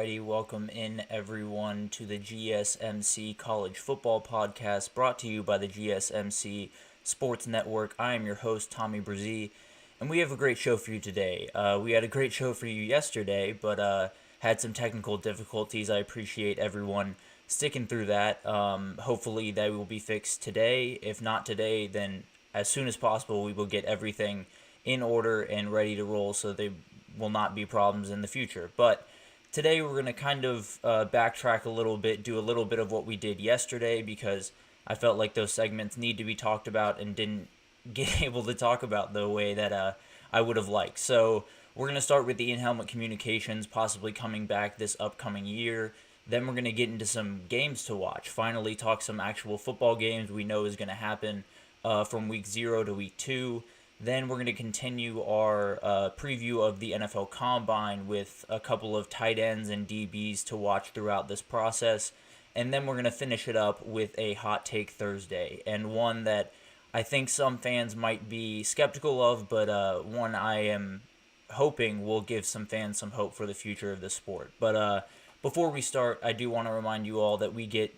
Alrighty, welcome in everyone to the GSMC College Football Podcast brought to you by the GSMC Sports Network. I am your host, Tommy Brzee, and we have a great show for you today. We had a great show for you yesterday, but had some technical difficulties. I appreciate everyone sticking through that. Hopefully that will be fixed today. If not today, then as soon as possible we will get everything in order and ready to roll so they will not be problems in the future. But today we're going to kind of backtrack a little bit, do a little bit of what we did yesterday because I felt like those segments need to be talked about and didn't get able to talk about the way that I would have liked. So we're going to start with the in-helmet communications possibly coming back this upcoming year. Then we're going to get into some games to watch, finally talk some actual football games we know is going to happen from week 0 to week 2. Then we're going to continue our preview of the NFL Combine with a couple of tight ends and DBs to watch throughout this process. And then we're going to finish it up with a Hot Take Thursday, and one that I think some fans might be skeptical of, but one I am hoping will give some fans some hope for the future of the sport. But before we start, I do want to remind you all that we get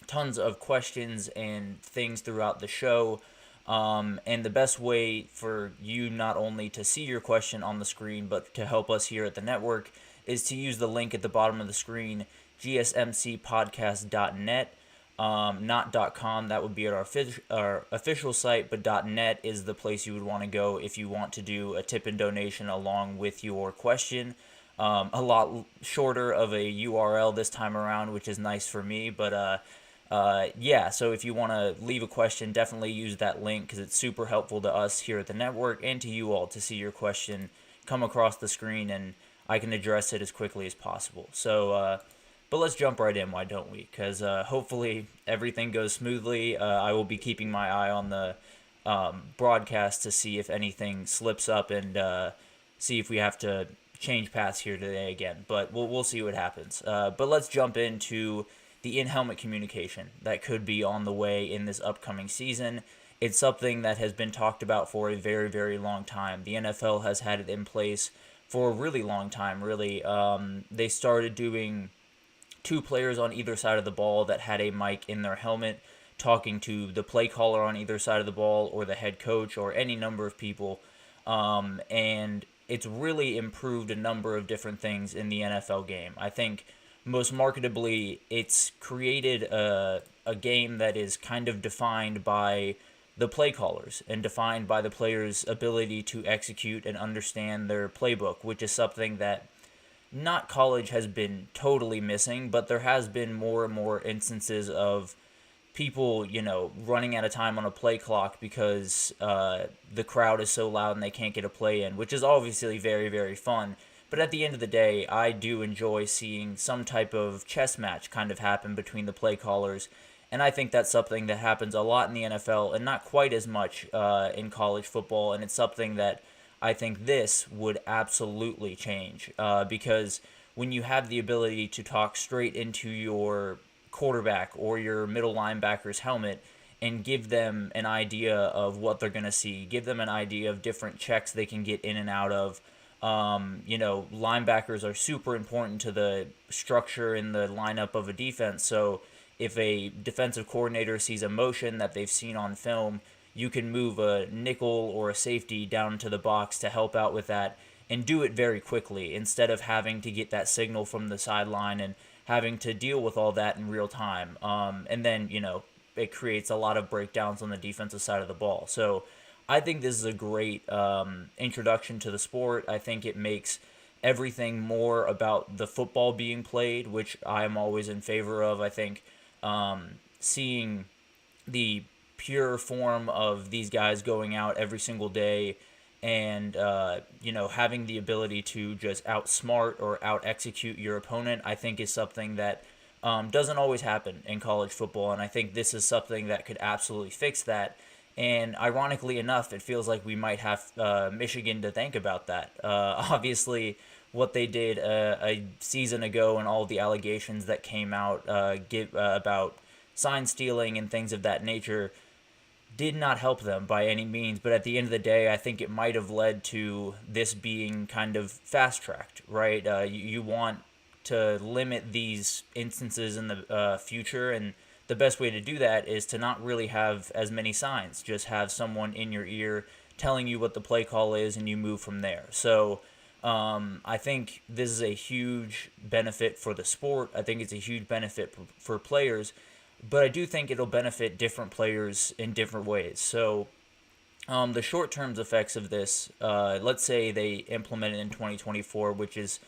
tons of questions and things throughout the show. And the best way for you not only to see your question on the screen, but to help us here at the network is to use the link at the bottom of the screen, gsmcpodcast.net, not .com. That would be at our official site, but .net is the place you would want to go if you want to do a tip and donation along with your question. A lot shorter of a URL this time around, which is nice for me, but so if you want to leave a question, definitely use that link because it's super helpful to us here at the network and to you all to see your question come across the screen and I can address it as quickly as possible. So, but let's jump right in, why don't we? Because hopefully everything goes smoothly. I will be keeping my eye on the broadcast to see if anything slips up and see if we have to change paths here today again. But we'll see what happens. But let's jump into the in-helmet communication that could be on the way in this upcoming season. It's something that has been talked about for a very, very long time. The NFL has had it in place for a really long time, really. They started doing 2 players on either side of the ball that had a mic in their helmet talking to the play caller on either side of the ball or the head coach or any number of people. And it's really improved a number of different things in the NFL game. I think most marketably, it's created a game that is kind of defined by the play callers and defined by the players' ability to execute and understand their playbook, which is something that not college has been totally missing, but there has been more and more instances of people, running out of time on a play clock because the crowd is so loud and they can't get a play in, which is obviously very, very fun. But at the end of the day, I do enjoy seeing some type of chess match kind of happen between the play callers. And I think that's something that happens a lot in the NFL and not quite as much in college football. And it's something that I think this would absolutely change because when you have the ability to talk straight into your quarterback or your middle linebacker's helmet and give them an idea of what they're going to see, give them an idea of different checks they can get in and out of. Linebackers are super important to the structure in the lineup of a defense. So if a defensive coordinator sees a motion that they've seen on film, you can move a nickel or a safety down to the box to help out with that and do it very quickly instead of having to get that signal from the sideline and having to deal with all that in real time. And then, it creates a lot of breakdowns on the defensive side of the ball. So I think this is a great introduction to the sport. I think it makes everything more about the football being played, which I'm always in favor of. I think seeing the pure form of these guys going out every single day and, having the ability to just outsmart or out-execute your opponent, I think is something that doesn't always happen in college football. And I think this is something that could absolutely fix that. And ironically enough, it feels like we might have Michigan to thank about that. Obviously, what they did a season ago and all the allegations that came out about sign stealing and things of that nature did not help them by any means. But at the end of the day, I think it might have led to this being kind of fast-tracked, right? You want to limit these instances in the future, and the best way to do that is to not really have as many signs. Just have someone in your ear telling you what the play call is, and you move from there. So I think this is a huge benefit for the sport. I think it's a huge benefit for players, but I do think it'll benefit different players in different ways. So the short-term effects of this, let's say they implement it in 2024, which is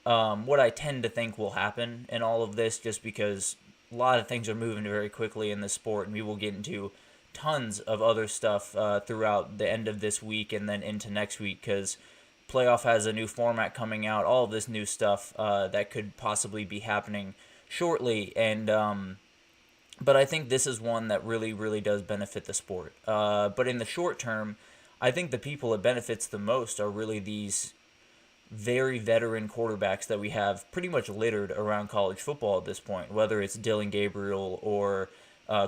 what I tend to think will happen in all of this, just because a lot of things are moving very quickly in the sport, and we will get into tons of other stuff throughout the end of this week and then into next week, because playoff has a new format coming out, all of this new stuff that could possibly be happening shortly, and but I think this is one that really, really does benefit the sport. But in the short term, I think the people it benefits the most are really these very veteran quarterbacks that we have pretty much littered around college football at this point, whether it's Dylan Gabriel or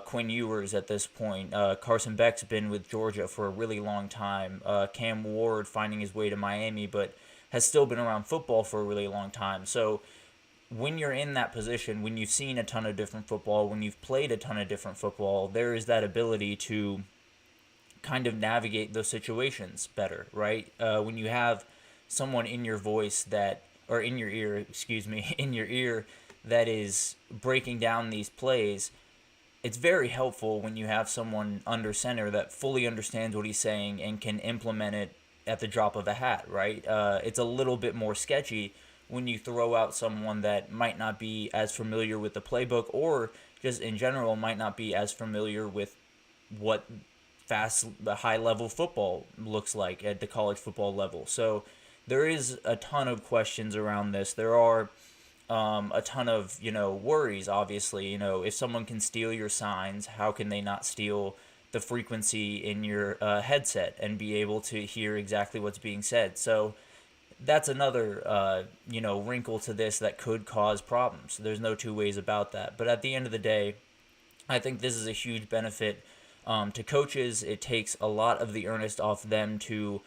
Quinn Ewers at this point. Carson Beck's been with Georgia for a really long time. Cam Ward finding his way to Miami, but has still been around football for a really long time. So when you're in that position, when you've seen a ton of different football, when you've played a ton of different football, there is that ability to kind of navigate those situations better, right? When you have someone in your voice that, or in your ear, excuse me, in your ear that is breaking down these plays, it's very helpful when you have someone under center that fully understands what he's saying and can implement it at the drop of a hat, right? It's a little bit more sketchy when you throw out someone that might not be as familiar with the playbook, or just in general might not be as familiar with what high level football looks like at the college football level. So there is a ton of questions around this. There are a ton of, worries, obviously. If someone can steal your signs, how can they not steal the frequency in your headset and be able to hear exactly what's being said? So that's another, wrinkle to this that could cause problems. There's no two ways about that. But at the end of the day, I think this is a huge benefit to coaches. It takes a lot of the earnest off them to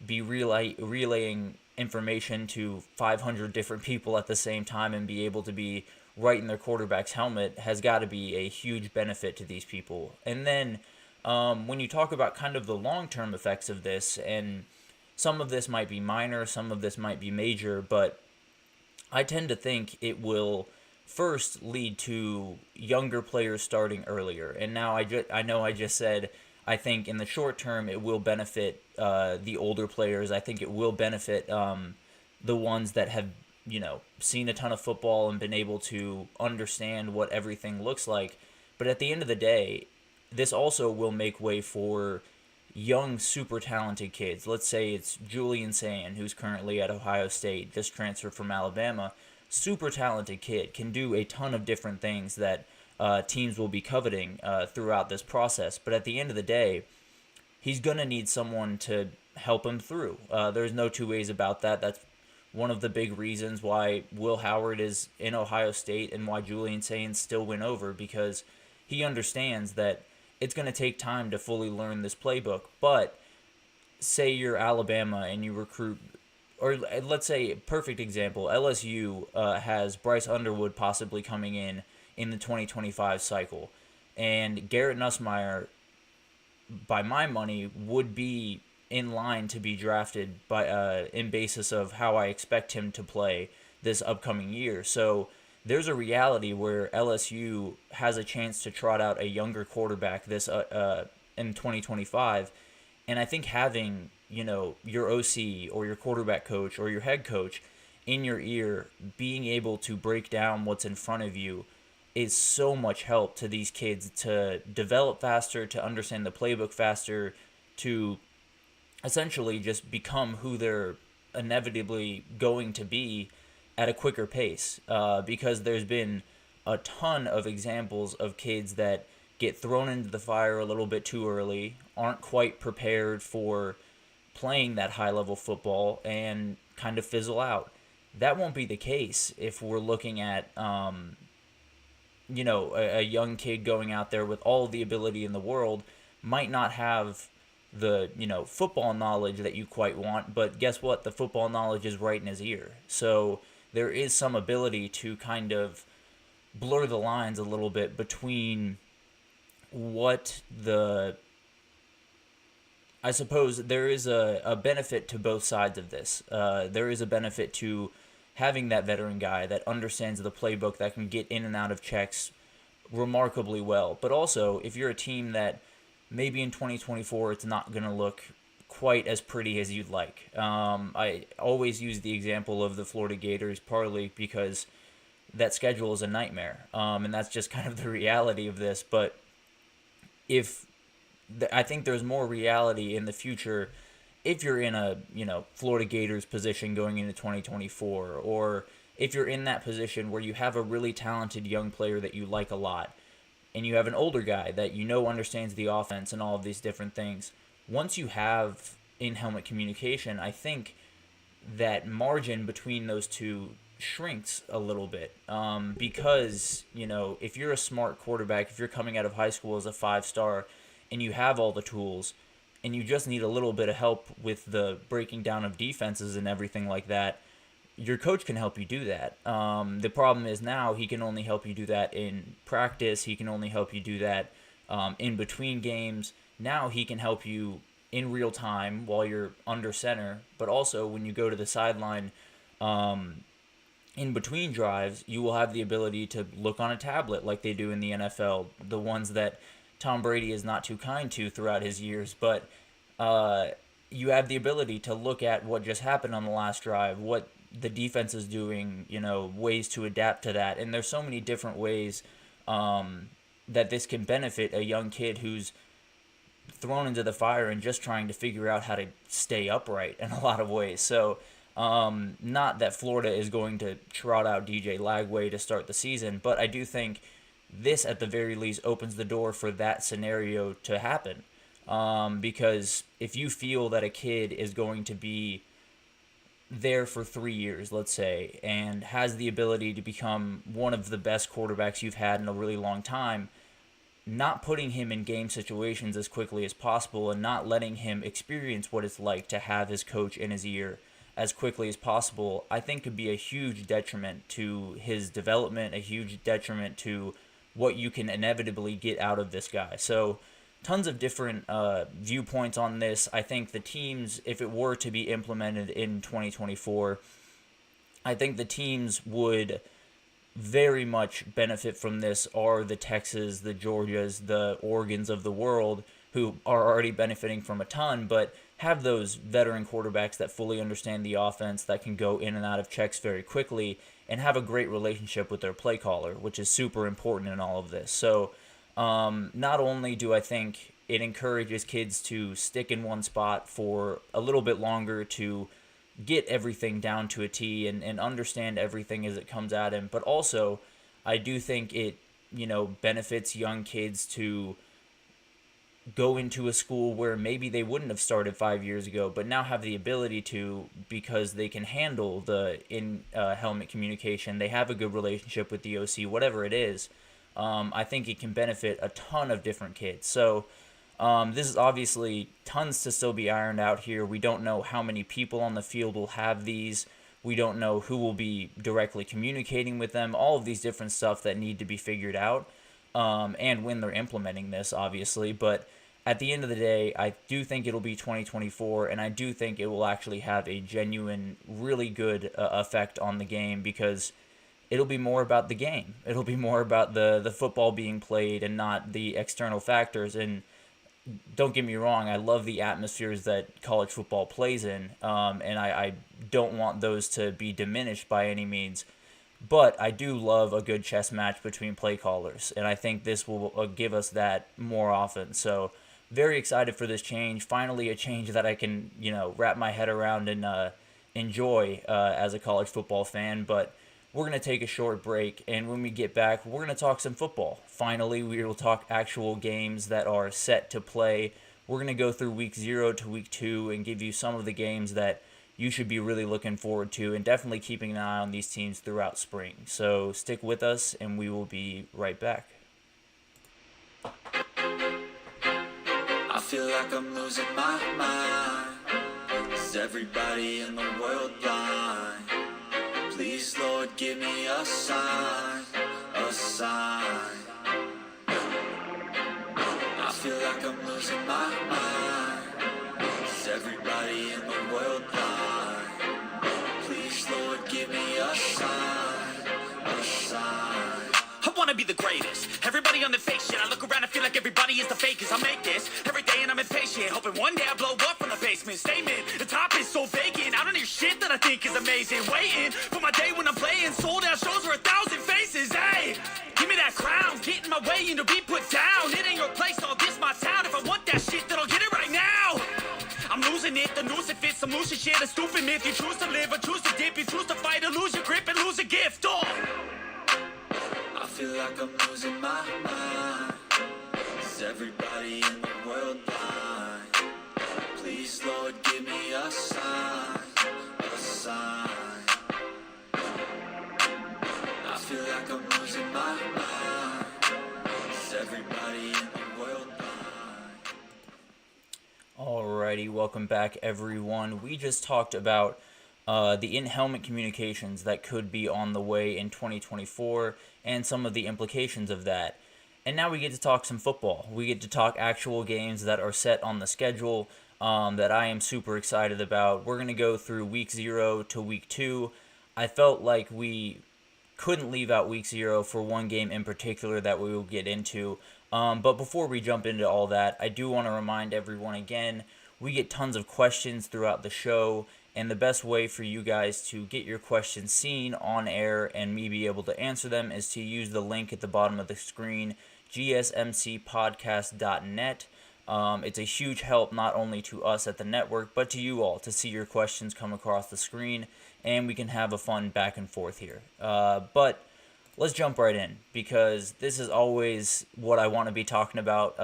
be relaying information to 500 different people at the same time and be able to be right in their quarterback's helmet has got to be a huge benefit to these people. And then when you talk about kind of the long-term effects of this, and some of this might be minor, some of this might be major, but I tend to think it will first lead to younger players starting earlier. And now I know I just said I think in the short term it will benefit the older players. I think it will benefit the ones that have, seen a ton of football and been able to understand what everything looks like. But at the end of the day, this also will make way for young, super talented kids. Let's say it's Julian Sayin, who's currently at Ohio State, just transferred from Alabama. Super talented kid, can do a ton of different things that teams will be coveting throughout this process. But at the end of the day, he's going to need someone to help him through. There's no two ways about that. That's one of the big reasons why Will Howard is in Ohio State and why Julian Sayin still went over, because he understands that it's going to take time to fully learn this playbook. But say you're Alabama and you recruit, or let's say, perfect example, LSU has Bryce Underwood possibly coming in the 2025 cycle. And Garrett Nussmeier, by my money, would be in line to be drafted by in basis of how I expect him to play this upcoming year. So there's a reality where LSU has a chance to trot out a younger quarterback this in 2025. And I think having, your OC or your quarterback coach or your head coach in your ear, being able to break down what's in front of you, is so much help to these kids to develop faster, to understand the playbook faster, to essentially just become who they're inevitably going to be at a quicker pace. Because there's been a ton of examples of kids that get thrown into the fire a little bit too early, aren't quite prepared for playing that high-level football, and kind of fizzle out. That won't be the case if we're looking at a young kid going out there with all the ability in the world, might not have the, football knowledge that you quite want, but guess what? The football knowledge is right in his ear. So there is some ability to kind of blur the lines a little bit between what I suppose there is a benefit to both sides of this. There is a benefit to having that veteran guy that understands the playbook, that can get in and out of checks remarkably well. But also, if you're a team that maybe in 2024 it's not going to look quite as pretty as you'd like. I always use the example of the Florida Gators, partly because that schedule is a nightmare, and that's just kind of the reality of this. But I think there's more reality in the future if you're in a Florida Gators position going into 2024, or if you're in that position where you have a really talented young player that you like a lot, and you have an older guy that understands the offense and all of these different things. Once you have in-helmet communication, I think that margin between those two shrinks a little bit, because if you're a smart quarterback, if you're coming out of high school as a 5-star and you have all the tools and you just need a little bit of help with the breaking down of defenses and everything like that, your coach can help you do that. The problem is now he can only help you do that in practice. He can only help you do that in between games. Now he can help you in real time while you're under center, but also when you go to the sideline in between drives, you will have the ability to look on a tablet like they do in the NFL, the ones that Tom Brady is not too kind to throughout his years, but you have the ability to look at what just happened on the last drive, what the defense is doing, ways to adapt to that. And there's so many different ways that this can benefit a young kid who's thrown into the fire and just trying to figure out how to stay upright in a lot of ways. So not that Florida is going to trot out DJ Lagway to start the season, but I do think this at the very least opens the door for that scenario to happen. Because if you feel that a kid is going to be there for 3 years, let's say, and has the ability to become one of the best quarterbacks you've had in a really long time, not putting him in game situations as quickly as possible and not letting him experience what it's like to have his coach in his ear as quickly as possible, I think could be a huge detriment to his development, a huge detriment to what you can inevitably get out of this guy. So tons of different viewpoints on this. I think the teams, if it were to be implemented in 2024, I think the teams would very much benefit from this are the Texas, the Georgias, the Oregons of the world, who are already benefiting from a ton, but have those veteran quarterbacks that fully understand the offense, that can go in and out of checks very quickly, and have a great relationship with their play caller, which is super important in all of this. So not only do I think it encourages kids to stick in one spot for a little bit longer, to get everything down to a T and understand everything as it comes at him, but also I do think it benefits young kids to go into a school where maybe they wouldn't have started 5 years ago, but now have the ability to, because they can handle the helmet communication. They have a good relationship with the OC, whatever it is. I think it can benefit a ton of different kids. So this is obviously tons to still be ironed out here. We don't know how many people on the field will have these. We don't know who will be directly communicating with them. All of these different stuff that need to be figured out, and when they're implementing this, obviously. But at the end of the day, I do think it'll be 2024, and I do think it will actually have a genuine, really good effect on the game, because it'll be more about the game. It'll be more about the football being played and not the external factors. And don't get me wrong, I love the atmospheres that college football plays in, and I don't want those to be diminished by any means. But I do love a good chess match between play callers, and I think this will give us that more often. So very excited for this change. Finally, a change that I can, wrap my head around and enjoy as a college football fan. But we're going to take a short break, and when we get back, we're going to talk some football. Finally, we will talk actual games that are set to play. We're going to go through week 0 to week 2 and give you some of the games that you should be really looking forward to, and definitely keeping an eye on these teams throughout spring. So stick with us, and we will be right back. I feel like I'm losing my mind. Is everybody in the world blind? Please, Lord, give me a sign, a sign. I feel like I'm losing my mind. Is everybody in the world blind? Please, Lord, give me a sign, a sign. I wanna be the greatest. Everybody on the fake shit. I look around and feel like everybody is the fakest. I make this every day and I'm impatient, hoping one day I blow up from the basement. Statement, the top is so vacant. I don't hear shit that I think is amazing. Waiting for my day when I'm playing sold out shows for 1,000 faces. Hey, give me that crown, get in my way and to be put down. It ain't your place, all this my town. If I want that shit, then I'll get it right now. I'm losing it, the noose it fits, some losing shit, a stupid myth. You choose to live or choose to dip, you choose to fight or lose your grip and lose a gift. Oh. I feel like I'm losing my mind. Is everybody in the world blind? Please, Lord, give me a sign, a sign. I feel like I'm losing my mind. Is everybody in the world blind? Alrighty, welcome back everyone. We just talked about the in-helmet communications that could be on the way in 2024 and some of the implications of that. And now we get to talk some football. We get to talk actual games that are set on the schedule that I am super excited about. We're going to go through week 0 to week 2. I felt like we couldn't leave out week 0 for one game in particular that we will get into. But before we jump into all that, I do want to remind everyone again, we get tons of questions throughout the show, and the best way for you guys to get your questions seen on air and me be able to answer them is to use the link at the bottom of the screen, gsmcpodcastnetwork. It's a huge help not only to us at the network, but to you all to see your questions come across the screen, and we can have a fun back and forth here. But let's jump right in, because this is always what I want to be talking about.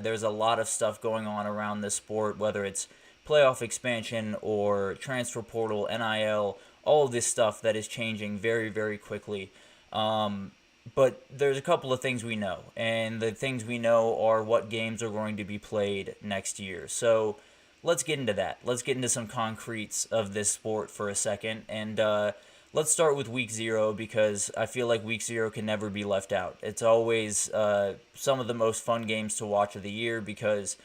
There's a lot of stuff going on around this sport, whether it's playoff expansion or transfer portal, NIL, all of this stuff that is changing very, very quickly. But there's a couple of things we know, and the things we know are what games are going to be played next year. So let's get into that. Let's get into some concretes of this sport for a second, and let's start with week 0, because I feel like week 0 can never be left out. It's always some of the most fun games to watch of the year, because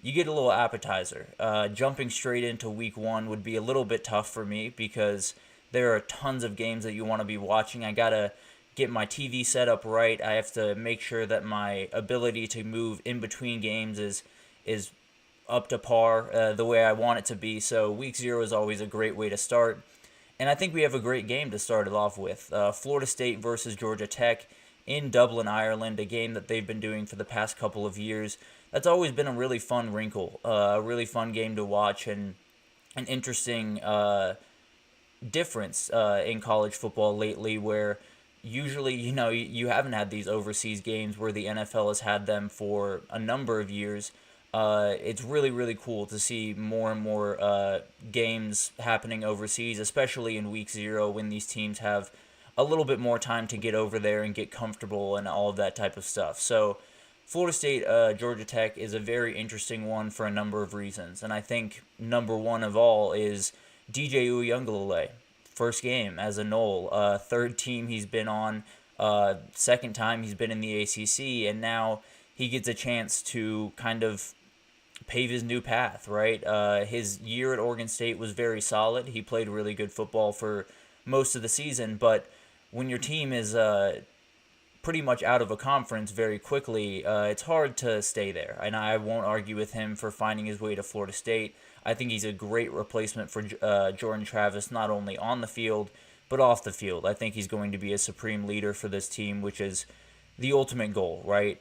you get a little appetizer. Jumping straight into week 1 would be a little bit tough for me, because there are tons of games that you want to be watching. I gotta get my TV set up right. I have to make sure that my ability to move in between games is up to par, the way I want it to be. So week 0 is always a great way to start. And I think we have a great game to start it off with. Florida State versus Georgia Tech in Dublin, Ireland, a game that they've been doing for the past couple of years. That's always been a really fun wrinkle, a really fun game to watch, and an interesting difference in college football lately, where usually, you haven't had these overseas games where the NFL has had them for a number of years. It's really, really cool to see more and more games happening overseas, especially in week 0 when these teams have a little bit more time to get over there and get comfortable and all of that type of stuff. So Florida State, Georgia Tech is a very interesting one for a number of reasons. And I think number one of all is DJ Uiagalelei. First game as a Nole, third team he's been on, second time he's been in the ACC, and now he gets a chance to kind of pave his new path, right? His year at Oregon State was very solid. He played really good football for most of the season, but when your team is pretty much out of a conference very quickly, it's hard to stay there. And I won't argue with him for finding his way to Florida State. I think he's a great replacement for Jordan Travis, not only on the field, but off the field. I think he's going to be a supreme leader for this team, which is the ultimate goal, right?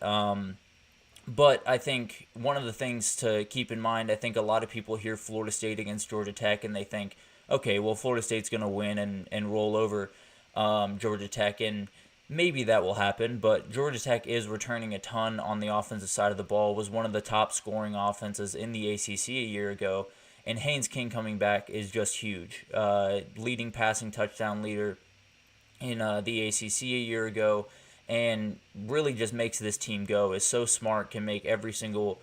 But I think one of the things to keep in mind, I think a lot of people hear Florida State against Georgia Tech and they think, okay, well, Florida State's going to win and roll over Georgia Tech, and maybe that will happen, but Georgia Tech is returning a ton on the offensive side of the ball, was one of the top scoring offenses in the ACC a year ago, and Haynes King coming back is just huge. Leading passing touchdown leader in the ACC a year ago, and really just makes this team go, is so smart, can make every single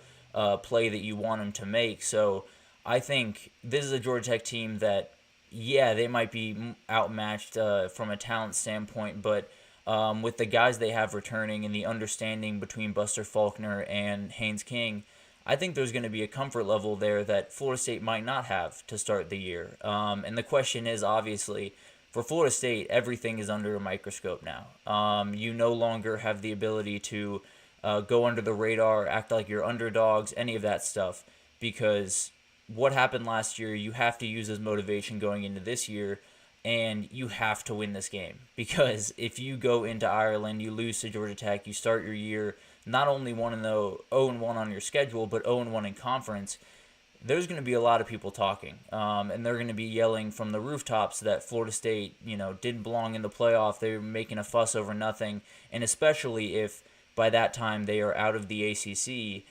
play that you want him to make. So I think this is a Georgia Tech team that yeah, they might be outmatched from a talent standpoint, but with the guys they have returning and the understanding between Buster Faulkner and Haynes King, I think there's going to be a comfort level there that Florida State might not have to start the year. And the question is, obviously, for Florida State, everything is under a microscope now. You no longer have the ability to go under the radar, act like you're underdogs, any of that stuff, because what happened last year, you have to use as motivation going into this year, and you have to win this game. Because if you go into Ireland, you lose to Georgia Tech, you start your year not only 0-1 on your schedule, but 0-1 in conference, there's going to be a lot of people talking. And they're going to be yelling from the rooftops that Florida State, didn't belong in the playoff. They were making a fuss over nothing. And especially if by that time they are out of the ACC,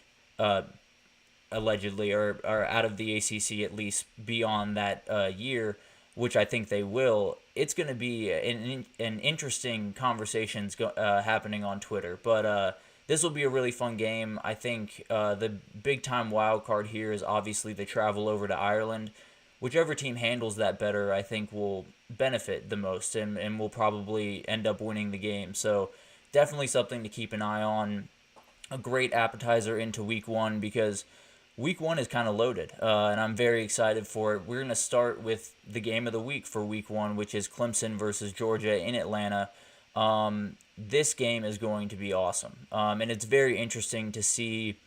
allegedly, or out of the ACC at least beyond that year, which I think they will, it's going to be an interesting conversations happening on Twitter. But this will be a really fun game. I think the big-time wild card here is obviously the travel over to Ireland. Whichever team handles that better, I think, will benefit the most and will probably end up winning the game. So definitely something to keep an eye on. A great appetizer into Week 1 because Week 1 is kind of loaded, and I'm very excited for it. We're going to start with the game of the week for Week 1, which is Clemson versus Georgia in Atlanta. This game is going to be awesome, and it's very interesting to see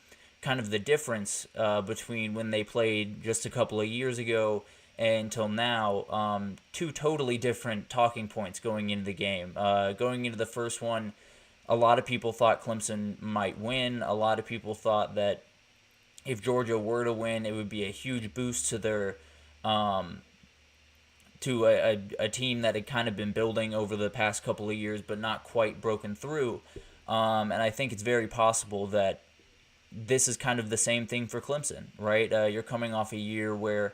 kind of the difference between when they played just a couple of years ago until now. Two totally different talking points going into the game. Going into the first one, a lot of people thought Clemson might win. A lot of people thought that if Georgia were to win, it would be a huge boost to their to a team that had kind of been building over the past couple of years, but not quite broken through. And I think it's very possible that this is kind of the same thing for Clemson, right? You're coming off a year where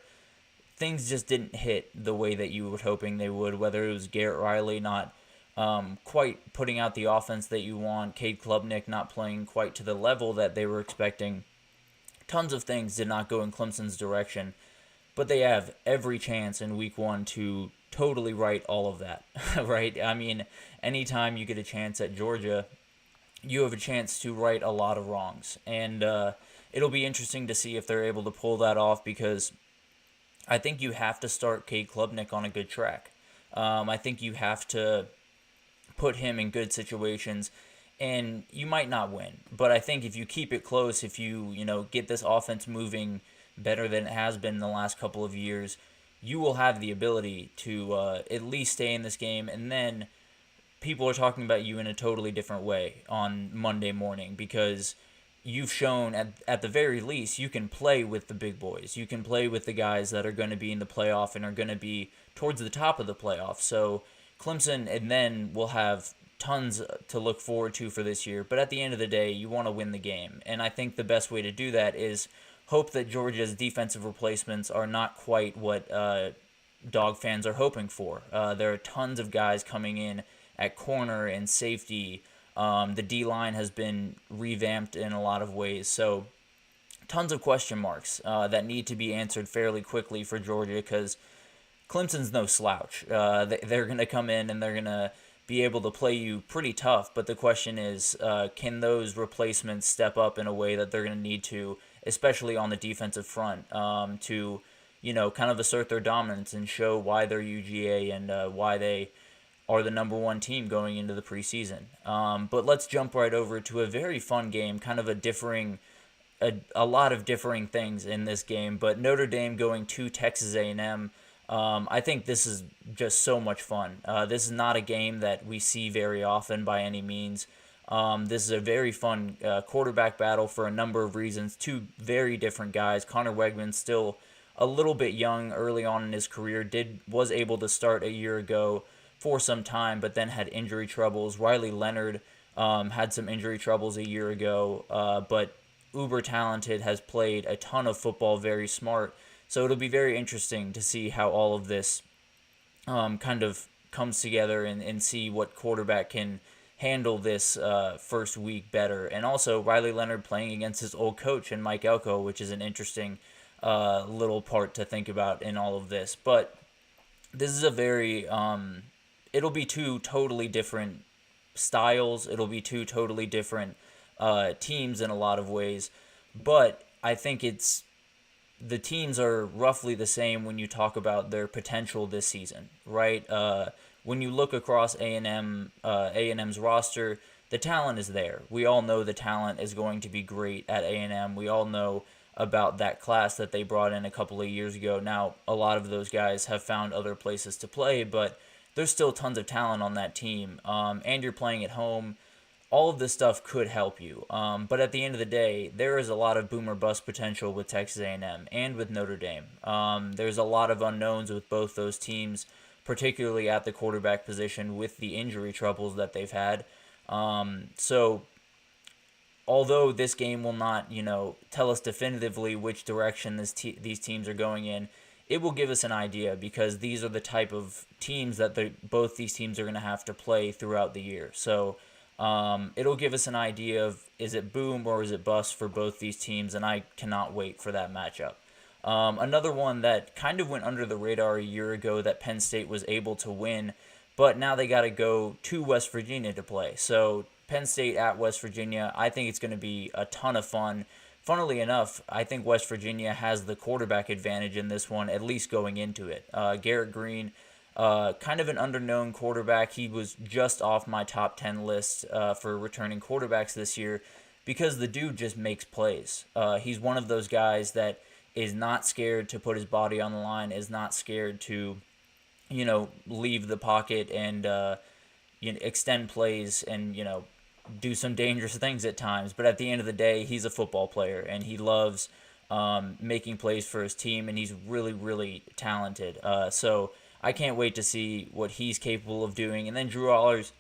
things just didn't hit the way that you were hoping they would, whether it was Garrett Riley not quite putting out the offense that you want, Cade Klubnik not playing quite to the level that they were expecting. Tons of things did not go in Clemson's direction, but they have every chance in Week 1 to totally right all of that, right? I mean, anytime you get a chance at Georgia, you have a chance to right a lot of wrongs, and it'll be interesting to see if they're able to pull that off because I think you have to start Cade Klubnik on a good track. I think you have to put him in good situations. And you might not win, but I think if you keep it close, if you get this offense moving better than it has been in the last couple of years, you will have the ability to at least stay in this game. And then people are talking about you in a totally different way on Monday morning because you've shown at the very least you can play with the big boys. You can play with the guys that are going to be in the playoff and are going to be towards the top of the playoff. So Clemson and then will have tons to look forward to for this year, but at the end of the day, you want to win the game, and I think the best way to do that is hope that Georgia's defensive replacements are not quite what dog fans are hoping for. There are tons of guys coming in at corner and safety. The D-line has been revamped in a lot of ways, so tons of question marks that need to be answered fairly quickly for Georgia because Clemson's no slouch. They're going to come in and they're going to be able to play you pretty tough, but the question is, can those replacements step up in a way that they're going to need to, especially on the defensive front, to, kind of assert their dominance and show why they're UGA and why they are the number one team going into the preseason. But let's jump right over to a very fun game, kind of a lot of differing things in this game, but Notre Dame going to Texas A&M. I think this is just so much fun. This is not a game that we see very often by any means. This is a very fun quarterback battle for a number of reasons. Two very different guys. Connor Wegman's still a little bit young early on in his career. Was able to start a year ago for some time, but then had injury troubles. Riley Leonard had some injury troubles a year ago, but uber talented, has played a ton of football, very smart. So it'll be very interesting to see how all of this kind of comes together and see what quarterback can handle this first week better. And also Riley Leonard playing against his old coach and Mike Elko, which is an interesting little part to think about in all of this. But this is a very it'll be two totally different styles. It'll be two totally different teams in a lot of ways, but I think the teams are roughly the same when you talk about their potential this season, right? When you look across A&M's roster, the talent is there. We all know the talent is going to be great at A&M. We all know about that class that they brought in a couple of years ago. Now, a lot of those guys have found other places to play, but there's still tons of talent on that team. And you're playing at home. All of this stuff could help you. But at the end of the day, there is a lot of boom or bust potential with Texas A&M and with Notre Dame. There's a lot of unknowns with both those teams, particularly at the quarterback position with the injury troubles that they've had. So although this game will not, tell us definitively which direction these teams are going in, it will give us an idea because these are the type of teams that both these teams are going to have to play throughout the year. So it'll give us an idea of is it boom or is it bust for both these teams, and I cannot wait for that matchup. Another one that kind of went under the radar a year ago that Penn State was able to win, but now they got to go to West Virginia to play. So Penn State at West Virginia, I think it's going to be a ton of fun. Funnily enough, I think West Virginia has the quarterback advantage in this one, at least going into it. Garrett Green, kind of an underknown quarterback. He was just off my top 10 list for returning quarterbacks this year because the dude just makes plays. He's one of those guys that is not scared to put his body on the line, is not scared to, leave the pocket and extend plays and, do some dangerous things at times. But at the end of the day, he's a football player, and he loves making plays for his team, and he's really, really talented. So I can't wait to see what he's capable of doing. And then Drew Allers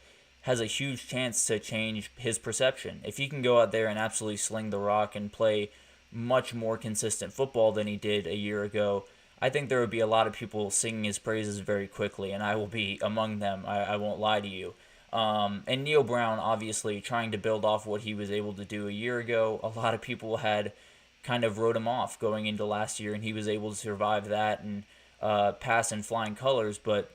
has a huge chance to change his perception. If he can go out there and absolutely sling the rock and play much more consistent football than he did a year ago, I think there would be a lot of people singing his praises very quickly, and I will be among them. I won't lie to you. And Neil Brown, obviously, trying to build off what he was able to do a year ago. A lot of people had kind of wrote him off going into last year, and he was able to survive that and pass in flying colors, but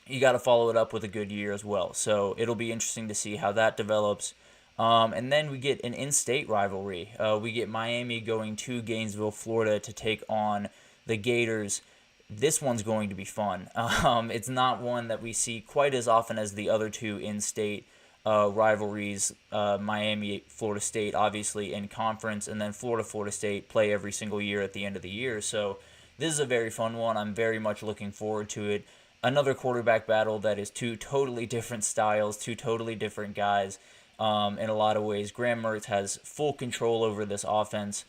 you got to follow it up with a good year as well. So it'll be interesting to see how that develops. And then we get an in-state rivalry. We get Miami going to Gainesville, Florida to take on the Gators. This one's going to be fun. It's not one that we see quite as often as the other two in-state rivalries. Miami, Florida State, obviously in conference, and then Florida State play every single year at the end of the year. So this is a very fun one. I'm very much looking forward to it. Another quarterback battle that is two totally different styles, two totally different guys. In a lot of ways, Graham Mertz has full control over this offense,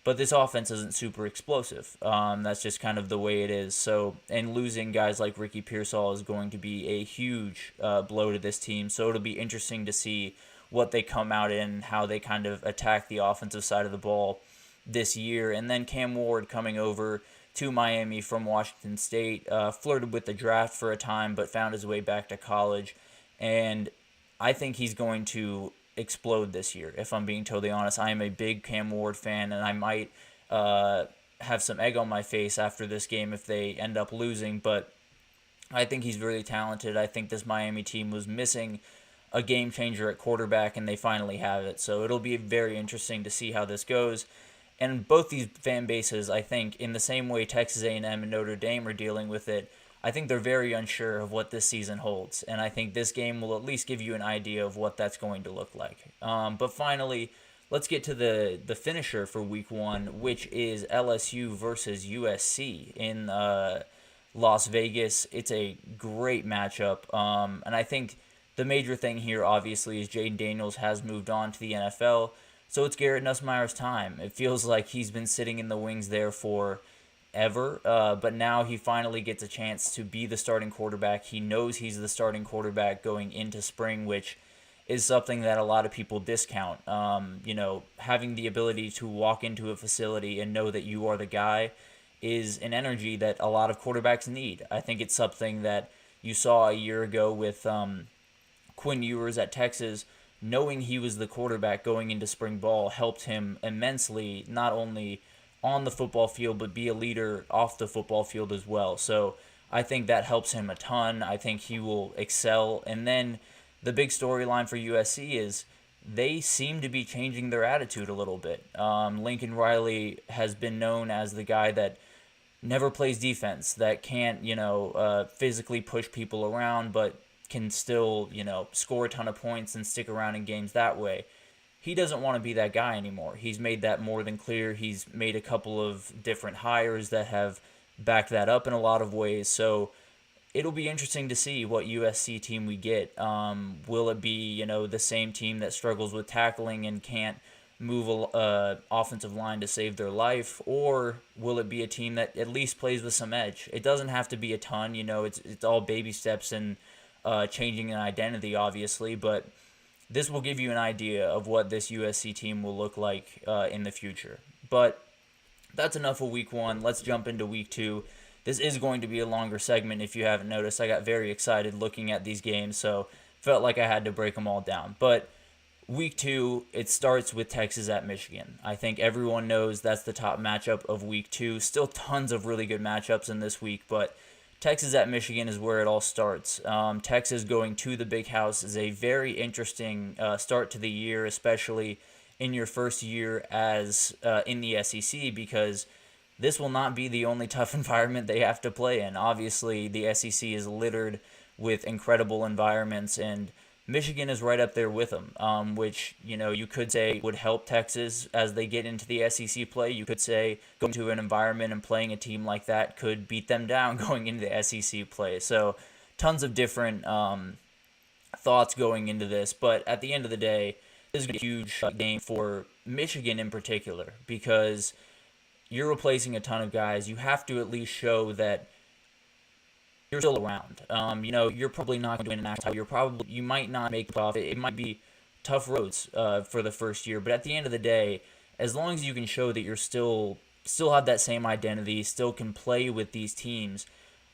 but this offense isn't super explosive. That's just kind of the way it is. So, and losing guys like Ricky Pearsall is going to be a huge blow to this team. So it'll be interesting to see what they come out in, how they kind of attack the offensive side of the ball this year. And then Cam Ward coming over to Miami from Washington State, flirted with the draft for a time, but found his way back to college. And I think he's going to explode this year, if I'm being totally honest. I am a big Cam Ward fan, and I might have some egg on my face after this game if they end up losing, but I think he's really talented. I think this Miami team was missing a game changer at quarterback, and they finally have it. So it'll be very interesting to see how this goes. And both these fan bases, I think, in the same way Texas A&M and Notre Dame are dealing with it, I think they're very unsure of what this season holds. And I think this game will at least give you an idea of what that's going to look like. But finally, let's get to the finisher for week one, which is LSU versus USC in Las Vegas. It's a great matchup. And I think the major thing here, obviously, is Jaden Daniels has moved on to the NFL. So it's Garrett Nussmeier's time. It feels like he's been sitting in the wings there for ever, but now he finally gets a chance to be the starting quarterback. He knows he's the starting quarterback going into spring, which is something that a lot of people discount. Having the ability to walk into a facility and know that you are the guy is an energy that a lot of quarterbacks need. I think it's something that you saw a year ago with Quinn Ewers at Texas. Knowing he was the quarterback going into spring ball helped him immensely, not only on the football field, but be a leader off the football field as well. So I think that helps him a ton. I think he will excel. And then the big storyline for USC is they seem to be changing their attitude a little bit. Lincoln Riley has been known as the guy that never plays defense, that can't, physically push people around, but can still, score a ton of points and stick around in games that way. He doesn't want to be that guy anymore. He's made that more than clear. He's made a couple of different hires that have backed that up in a lot of ways. So it'll be interesting to see what USC team we get. Will it be, the same team that struggles with tackling and can't move a offensive line to save their life, or will it be a team that at least plays with some edge? It doesn't have to be a ton. It's all baby steps and changing an identity, obviously, but this will give you an idea of what this USC team will look like in the future. But that's enough of week one. Let's jump into week two. This is going to be a longer segment if you haven't noticed. I got very excited looking at these games, so felt like I had to break them all down. But week two, it starts with Texas at Michigan. I think everyone knows that's the top matchup of week two. Still tons of really good matchups in this week, but Texas at Michigan is where it all starts. Texas going to the Big House is a very interesting start to the year, especially in your first year as in the SEC, because this will not be the only tough environment they have to play in. Obviously, the SEC is littered with incredible environments, and Michigan is right up there with them, which, you could say would help Texas as they get into the SEC play. You could say going to an environment and playing a team like that could beat them down going into the SEC play. So tons of different thoughts going into this. But at the end of the day, this is a huge game for Michigan in particular, because you're replacing a ton of guys. You have to at least show that you're still around. You're probably not going to win a national title. You might not make it off. It might be tough roads for the first year. But at the end of the day, as long as you can show that you're still have that same identity, still can play with these teams,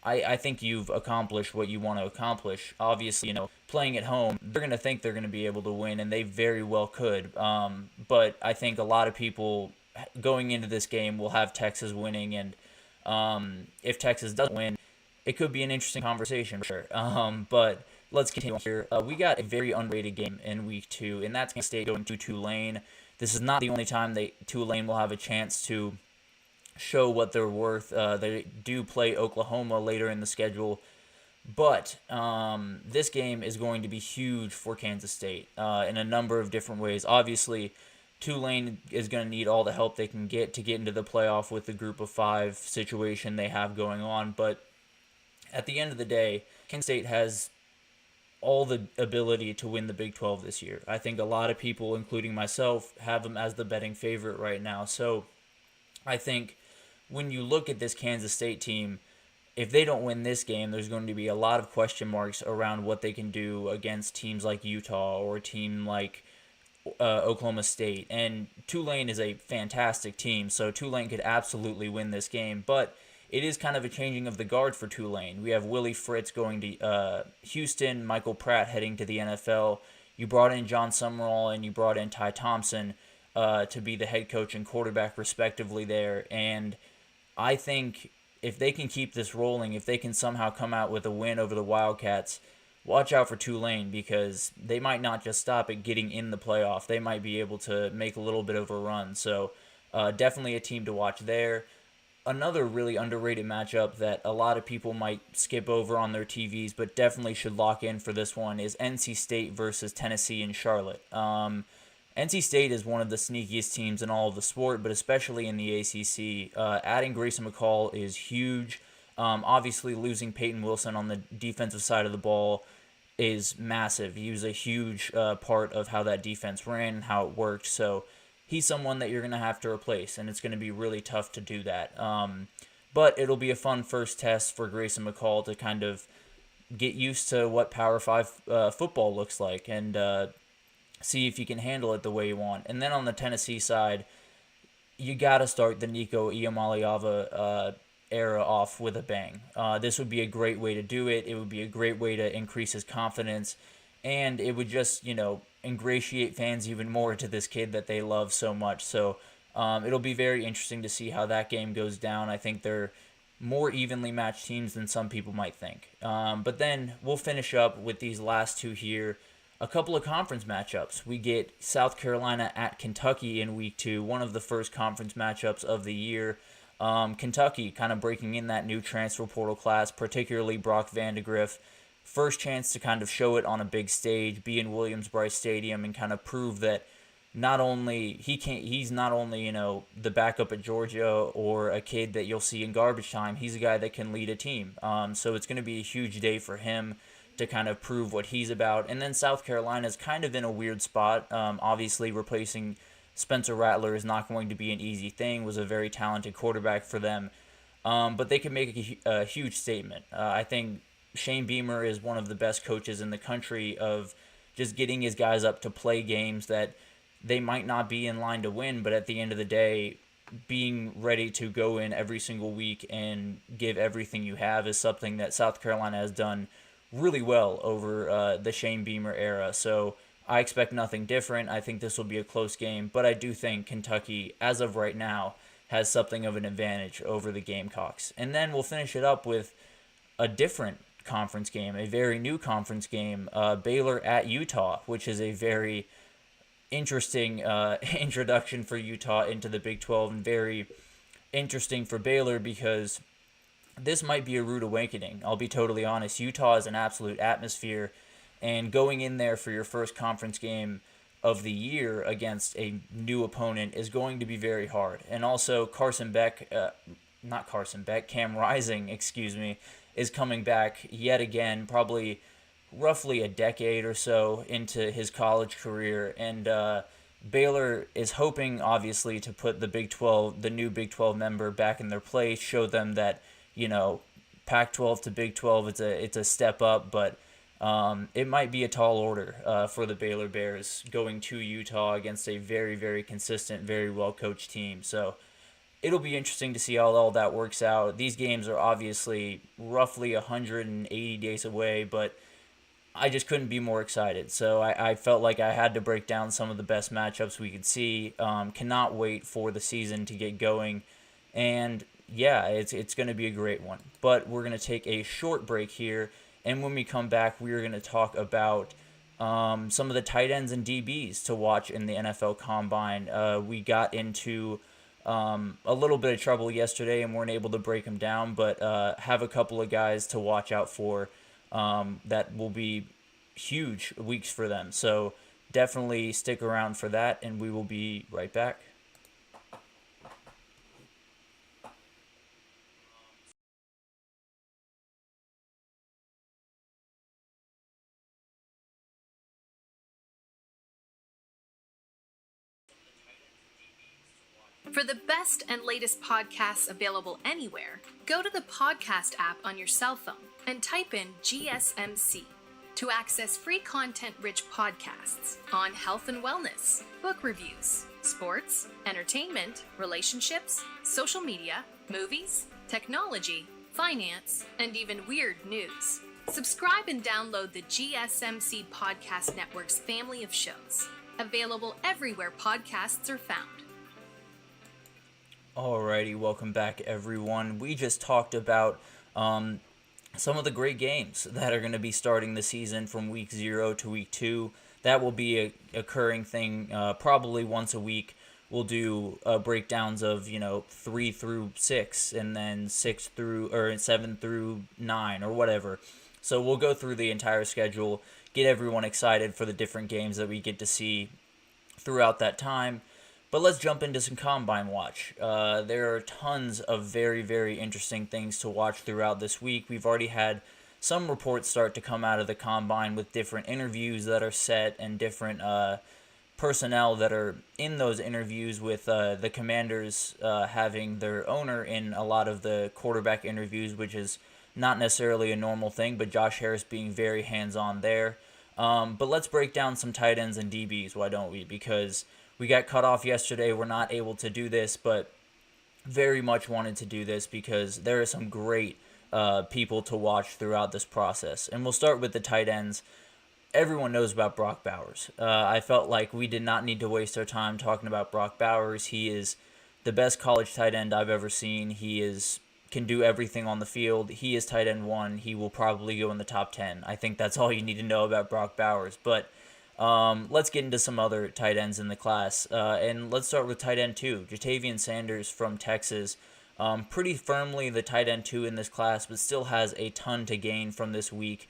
I think you've accomplished what you want to accomplish. Obviously, playing at home, they're going to think they're going to be able to win, and they very well could. But I think a lot of people going into this game will have Texas winning, and if Texas doesn't win, it could be an interesting conversation for sure. But let's continue here. We got a very underrated game in week two, and that's Kansas State going to Tulane. This is not the only time Tulane will have a chance to show what they're worth. They do play Oklahoma later in the schedule. But this game is going to be huge for Kansas State in a number of different ways. Obviously, Tulane is going to need all the help they can get to get into the playoff with the group of five situation they have going on. But at the end of the day, Kansas State has all the ability to win the Big 12 this year. I think a lot of people, including myself, have them as the betting favorite right now. So I think when you look at this Kansas State team, if they don't win this game, there's going to be a lot of question marks around what they can do against teams like Utah or a team like Oklahoma State. And Tulane is a fantastic team, so Tulane could absolutely win this game. But it is kind of a changing of the guard for Tulane. We have Willie Fritz going to Houston, Michael Pratt heading to the NFL. You brought in John Summerall and you brought in Ty Thompson to be the head coach and quarterback respectively there. And I think if they can keep this rolling, if they can somehow come out with a win over the Wildcats, watch out for Tulane, because they might not just stop at getting in the playoff. They might be able to make a little bit of a run. So definitely a team to watch there. Another really underrated matchup that a lot of people might skip over on their TVs, but definitely should lock in for this one, is NC State versus Tennessee in Charlotte. NC State is one of the sneakiest teams in all of the sport, but especially in the ACC. Adding Grayson McCall is huge. Obviously, losing Peyton Wilson on the defensive side of the ball is massive. He was a huge part of how that defense ran and how it worked. So he's someone that you're going to have to replace, and it's going to be really tough to do that. But it'll be a fun first test for Grayson McCall to kind of get used to what Power 5 football looks like and see if you can handle it the way you want. And then on the Tennessee side, you got to start the Nico Iamaleava era off with a bang. This would be a great way to do it. It would be a great way to increase his confidence, and it would just, ingratiate fans even more to this kid that they love so much. So it'll be very interesting to see how that game goes down. I think they're more evenly matched teams than some people might think. But then we'll finish up with these last two here. A couple of conference matchups. We get South Carolina at Kentucky in week 2, one of the first conference matchups of the year. Kentucky kind of breaking in that new transfer portal class, particularly Brock Vandegrift. First chance to kind of show it on a big stage, be in Williams-Brice Stadium, and kind of prove that he's not only the backup at Georgia or a kid that you'll see in garbage time. He's a guy that can lead a team. So it's going to be a huge day for him to kind of prove what he's about. And then South Carolina's kind of in a weird spot. Obviously, replacing Spencer Rattler is not going to be an easy thing. Was a very talented quarterback for them, but they can make a huge statement. I think Shane Beamer is one of the best coaches in the country of just getting his guys up to play games that they might not be in line to win, but at the end of the day, being ready to go in every single week and give everything you have is something that South Carolina has done really well over the Shane Beamer era. So I expect nothing different. I think this will be a close game, but I do think Kentucky, as of right now, has something of an advantage over the Gamecocks. And then we'll finish it up with a different conference game, a very new conference game, Baylor at Utah, which is a very interesting introduction for Utah into the Big 12, and very interesting for Baylor because this might be a rude awakening. I'll be totally honest. Utah is an absolute atmosphere, and going in there for your first conference game of the year against a new opponent is going to be very hard. And also Cam Rising, is coming back yet again, probably roughly a decade or so into his college career, and Baylor is hoping, obviously, to put the new Big 12 member back in their place, show them that, Pac-12 to Big 12, it's a step up, but it might be a tall order for the Baylor Bears going to Utah against a very, very consistent, very well-coached team. So it'll be interesting to see how all that works out. These games are obviously roughly 180 days away, but I just couldn't be more excited. So I felt like I had to break down some of the best matchups we could see. Cannot wait for the season to get going. And yeah, it's going to be a great one. But we're going to take a short break here. And when we come back, we are going to talk about some of the tight ends and DBs to watch in the NFL Combine. We got into a little bit of trouble yesterday and weren't able to break them down, but have a couple of guys to watch out for that will be huge weeks for them. So definitely stick around for that, and we will be right back. For the best and latest podcasts available anywhere, go to the podcast app on your cell phone and type in GSMC to access free content-rich podcasts on health and wellness, book reviews, sports, entertainment, relationships, social media, movies, technology, finance, and even weird news. Subscribe and download the GSMC Podcast Network's family of shows, available everywhere podcasts are found. Alrighty, welcome back, everyone. We just talked about some of the great games that are going to be starting the season from week 0 to week 2. That will be a occurring thing probably once a week. We'll do breakdowns of 3 through 6, and then 7 through 9 or whatever. So we'll go through the entire schedule, get everyone excited for the different games that we get to see throughout that time. But let's jump into some Combine watch. There are tons of very, very interesting things to watch throughout this week. We've already had some reports start to come out of the Combine with different interviews that are set and different personnel that are in those interviews, with the Commanders having their owner in a lot of the quarterback interviews, which is not necessarily a normal thing, but Josh Harris being very hands-on there. But let's break down some tight ends and DBs, why don't we? Because we got cut off yesterday. We're not able to do this, but very much wanted to do this because there are some great people to watch throughout this process. And we'll start with the tight ends. Everyone knows about Brock Bowers. I felt like we did not need to waste our time talking about Brock Bowers. He is the best college tight end I've ever seen. He is can do everything on the field. He is tight end 1. He will probably go in the top 10. I think that's all you need to know about Brock Bowers. But let's get into some other tight ends in the class. And let's start with tight end 2, Ja'Tavion Sanders from Texas. Pretty firmly the tight end 2 in this class, but still has a ton to gain from this week.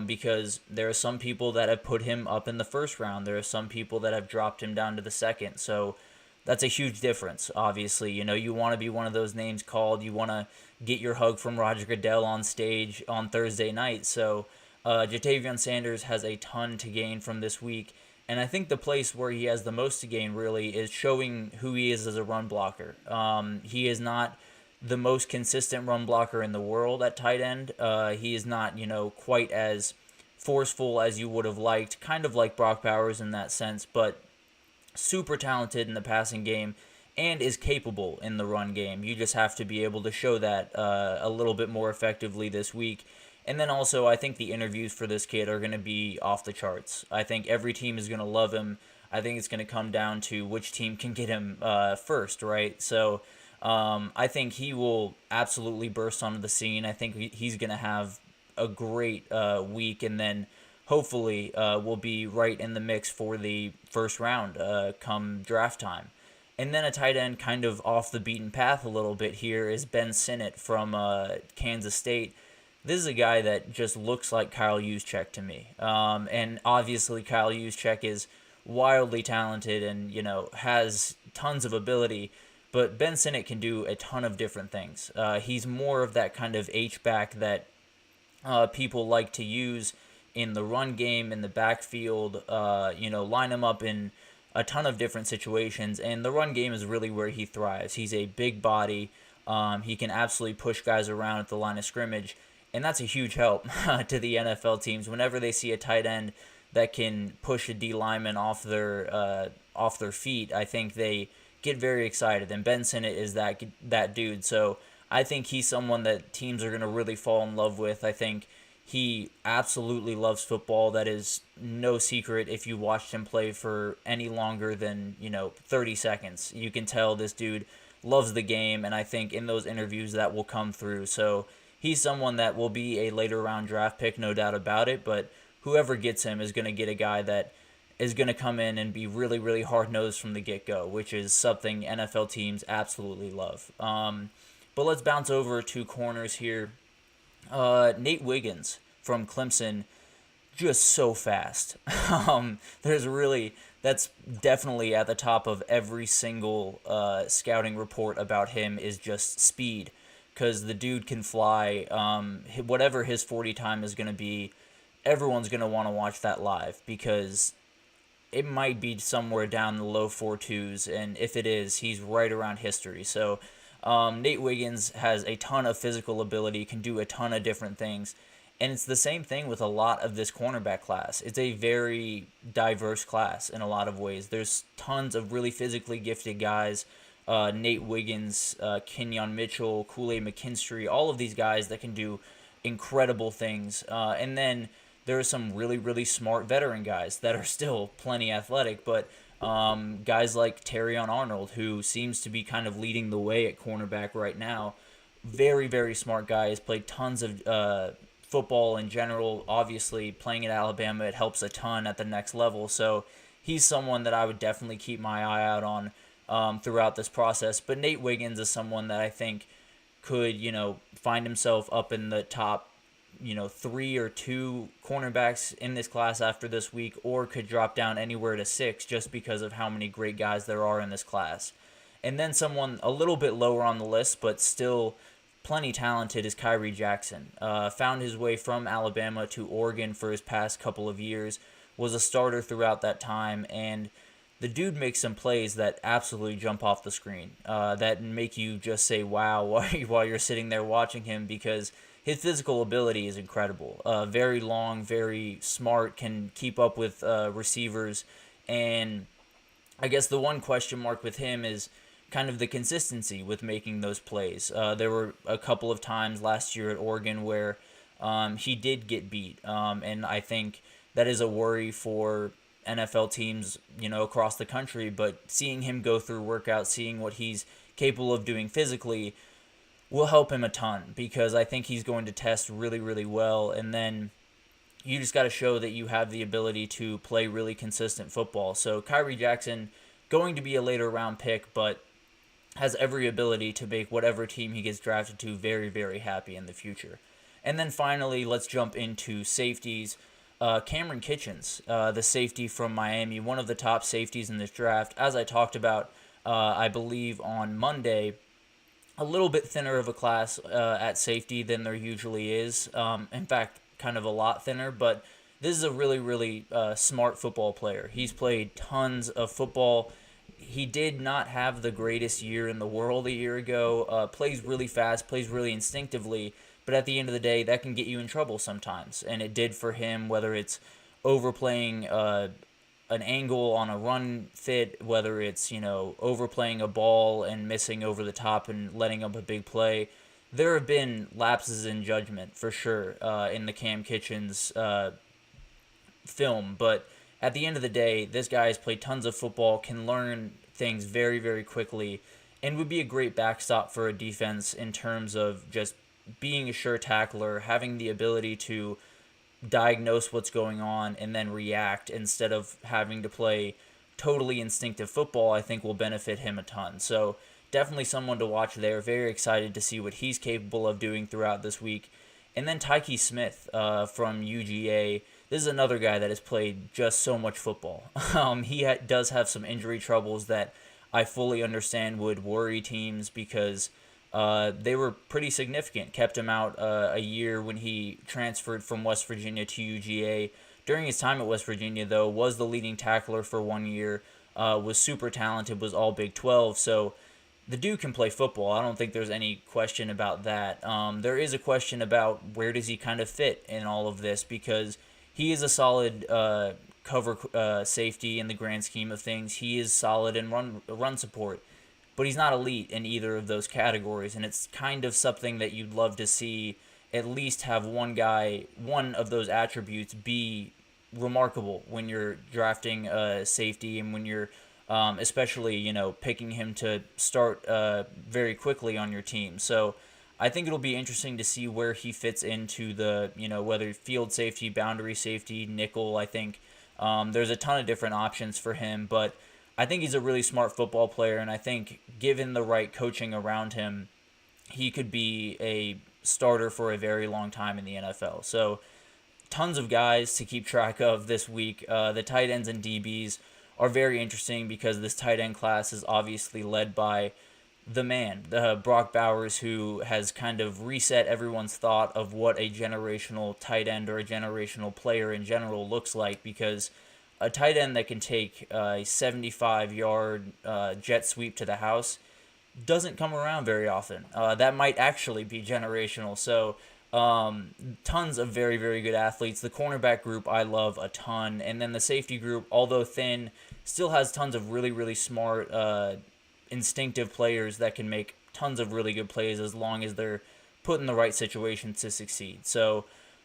Because there are some people that have put him up in the first round. There are some people that have dropped him down to the second. So that's a huge difference, obviously. You want to be one of those names called. You want to get your hug from Roger Goodell on stage on Thursday night. So Ja'Tavion Sanders has a ton to gain from this week. And I think the place where he has the most to gain, really, is showing who he is as a run blocker. He is not the most consistent run blocker in the world at tight end. He is not, quite as forceful as you would have liked, kind of like Brock Bowers in that sense, but super talented in the passing game and is capable in the run game. You just have to be able to show that a little bit more effectively this week. And then also, I think the interviews for this kid are going to be off the charts. I think every team is going to love him. I think it's going to come down to which team can get him first, right? So I think he will absolutely burst onto the scene. I think he's going to have a great week, and then hopefully we'll be right in the mix for the first round come draft time. And then a tight end kind of off the beaten path a little bit here is Ben Sinnott from Kansas State. This is a guy that just looks like Kyle Juszczyk to me. And obviously Kyle Juszczyk is wildly talented and, has tons of ability. But Ben Sinnott can do a ton of different things. He's more of that kind of H-back that people like to use in the run game, in the backfield, line him up in a ton of different situations. And the run game is really where he thrives. He's a big body. He can absolutely push guys around at the line of scrimmage. And that's a huge help to the NFL teams. Whenever they see a tight end that can push a D lineman off their feet, I think they get very excited. And Ben Sinnott is that dude. So I think he's someone that teams are going to really fall in love with. I think he absolutely loves football. That is no secret if you watched him play for any longer than 30 seconds. You can tell this dude loves the game, and I think in those interviews that will come through. So he's someone that will be a later round draft pick, no doubt about it, but whoever gets him is going to get a guy that is going to come in and be really, really hard-nosed from the get-go, which is something NFL teams absolutely love. But let's bounce over to corners here. Nate Wiggins from Clemson, just so fast. That's definitely at the top of every single scouting report about him is just speed. Because the dude can fly. Whatever his 40 time is going to be, everyone's going to want to watch that live because it might be somewhere down the low 4.2s, and if it is, he's right around history. So Nate Wiggins has a ton of physical ability, can do a ton of different things, and it's the same thing with a lot of this cornerback class. It's a very diverse class in a lot of ways. There's tons of really physically gifted guys. Nate Wiggins, Kenyon Mitchell, Kool-Aid McKinstry, all of these guys that can do incredible things. And then there are some really, really smart veteran guys that are still plenty athletic, but guys like Terrion Arnold, who seems to be kind of leading the way at cornerback right now. Very, very smart guy. Has played tons of football in general. Obviously, playing at Alabama, it helps a ton at the next level. So he's someone that I would definitely keep my eye out on throughout this process. But Nate Wiggins is someone that I think could, find himself up in the top, 3 or 2 cornerbacks in this class after this week, or could drop down anywhere to 6 just because of how many great guys there are in this class. And then someone a little bit lower on the list, but still plenty talented, is Kyrie Jackson. Found his way from Alabama to Oregon for his past couple of years, was a starter throughout that time, and the dude makes some plays that absolutely jump off the screen, that make you just say, wow, while you're sitting there watching him, because his physical ability is incredible. Very long, very smart, can keep up with receivers, and I guess the one question mark with him is kind of the consistency with making those plays. There were a couple of times last year at Oregon where he did get beat, and I think that is a worry for NFL teams, across the country, but seeing him go through workouts, seeing what he's capable of doing physically, will help him a ton, because I think he's going to test really, really well. And then you just got to show that you have the ability to play really consistent football. So Kyrie Jackson, going to be a later round pick, but has every ability to make whatever team he gets drafted to very, very happy in the future. And then finally, let's jump into safeties. Cameron Kitchens, the safety from Miami, one of the top safeties in this draft. As I talked about, I believe on Monday, a little bit thinner of a class at safety than there usually is. In fact, kind of a lot thinner, but this is a really, really smart football player. He's played tons of football. He did not have the greatest year in the world a year ago. Plays really fast, plays really instinctively, but at the end of the day, that can get you in trouble sometimes, and it did for him, whether it's overplaying an angle on a run fit, whether it's, overplaying a ball and missing over the top and letting up a big play. There have been lapses in judgment for sure in the Cam Kitchens film, but at the end of the day, this guy has played tons of football, can learn things very, very quickly, and would be a great backstop for a defense in terms of just being a sure tackler, having the ability to diagnose what's going on and then react instead of having to play totally instinctive football. I think will benefit him a ton. So definitely someone to watch there. Very excited to see what he's capable of doing throughout this week. And then Tyke Smith from UGA. This is another guy that has played just so much football. He does have some injury troubles that I fully understand would worry teams, because they were pretty significant. Kept him out a year when he transferred from West Virginia to UGA. During his time at West Virginia, though, was the leading tackler for 1 year, was super talented, was all Big 12. So the dude can play football. I don't think there's any question about that. There is a question about where does he kind of fit in all of this, because he is a solid cover safety in the grand scheme of things. He is solid in run support, but he's not elite in either of those categories, and it's kind of something that you'd love to see at least have one of those attributes be remarkable when you're drafting a safety, and when you're especially, picking him to start very quickly on your team. So I think it'll be interesting to see where he fits into the, whether field safety, boundary safety, nickel. I think there's a ton of different options for him, but I think he's a really smart football player, and I think given the right coaching around him, he could be a starter for a very long time in the NFL. So tons of guys to keep track of this week. The tight ends and DBs are very interesting, because this tight end class is obviously led by the man, Brock Bowers, who has kind of reset everyone's thought of what a generational tight end or a generational player in general looks like, because a tight end that can take a 75-yard jet sweep to the house doesn't come around very often. That might actually be generational. So tons of very, very good athletes. The cornerback group I love a ton. And then the safety group, although thin, still has tons of really, really smart instinctive players that can make tons of really good plays as long as they're put in the right situation to succeed. So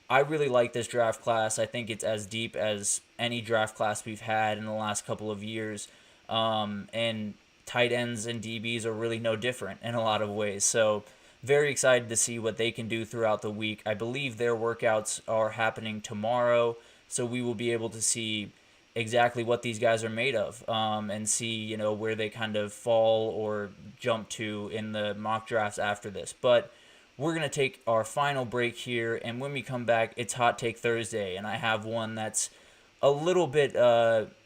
I really like this draft class. I think it's as deep as any draft class we've had in the last couple of years. And tight ends and DBs are really no different in a lot of ways. So very excited to see what they can do throughout the week. I believe their workouts are happening tomorrow, so we will be able to see exactly what these guys are made of, and see, where they kind of fall or jump to in the mock drafts after this. But we're going to take our final break here, and when we come back, it's Hot Take Thursday, and I have one that's a little bit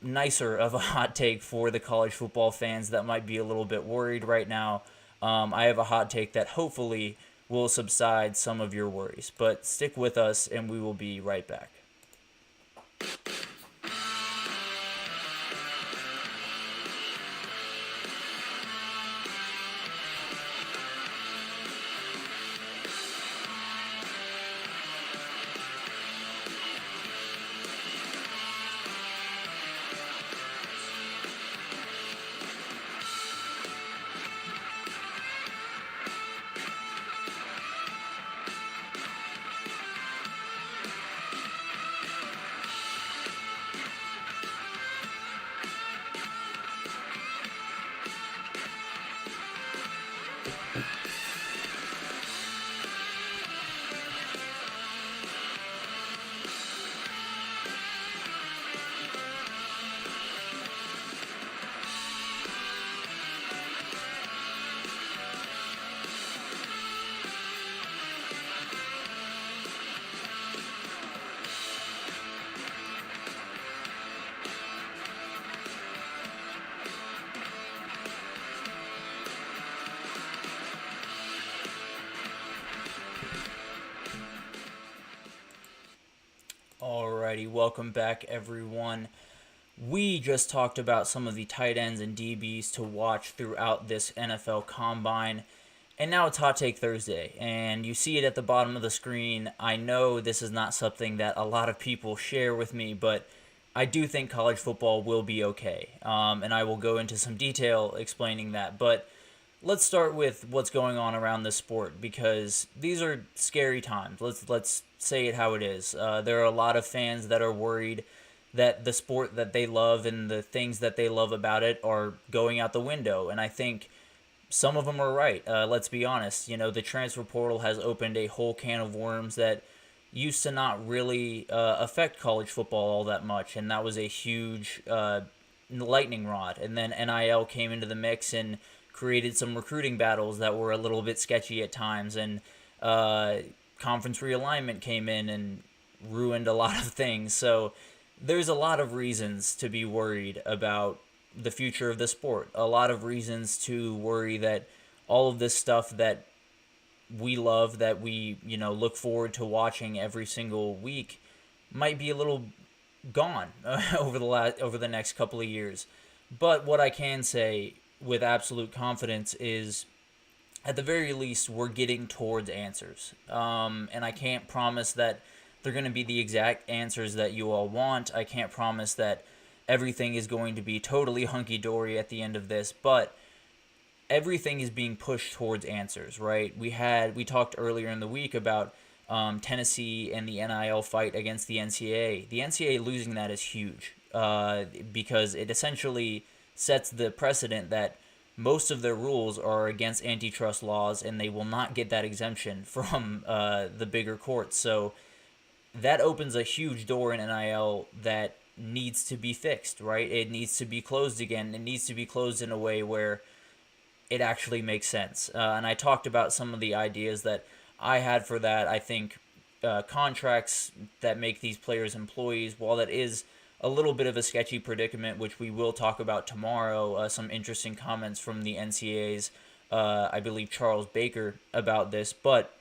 nicer of a hot take for the college football fans that might be a little bit worried right now. I have a hot take that hopefully will subside some of your worries. But stick with us, and we will be right back. Alrighty, welcome back everyone. We just talked about some of the tight ends and DBs to watch throughout this NFL Combine, and now it's Hot Take Thursday, and you see it at the bottom of the screen. I know this is not something that a lot of people share with me, but I do think college football will be okay, and I will go into some detail explaining that, but let's start with what's going on around the sport, because these are scary times. Let's say it how it is. There are a lot of fans that are worried that the sport that they love and the things that they love about it are going out the window. And I think some of them are right. Let's be honest. The transfer portal has opened a whole can of worms that used to not really affect college football all that much. And that was a huge lightning rod. And then NIL came into the mix and created some recruiting battles that were a little bit sketchy at times. And conference realignment came in and ruined a lot of things. So there's a lot of reasons to be worried about the future of the sport. A lot of reasons to worry that all of this stuff that we love, that we look forward to watching every single week, might be a little gone over the next couple of years. But what I can say with absolute confidence is, at the very least, we're getting towards answers. And I can't promise that they're going to be the exact answers that you all want. I can't promise that everything is going to be totally hunky-dory at the end of this, but everything is being pushed towards answers, right? We talked earlier in the week about Tennessee and the NIL fight against the NCAA. The NCAA losing that is huge because it essentially sets the precedent that most of their rules are against antitrust laws, and they will not get that exemption from the bigger courts. So that opens a huge door in NIL that needs to be fixed, right? It needs to be closed again. It needs to be closed in a way where it actually makes sense. And I talked about some of the ideas that I had for that. I think contracts that make these players employees, while that is a little bit of a sketchy predicament, which we will talk about tomorrow, some interesting comments from the NCAA's, I believe Charles Baker, about this. But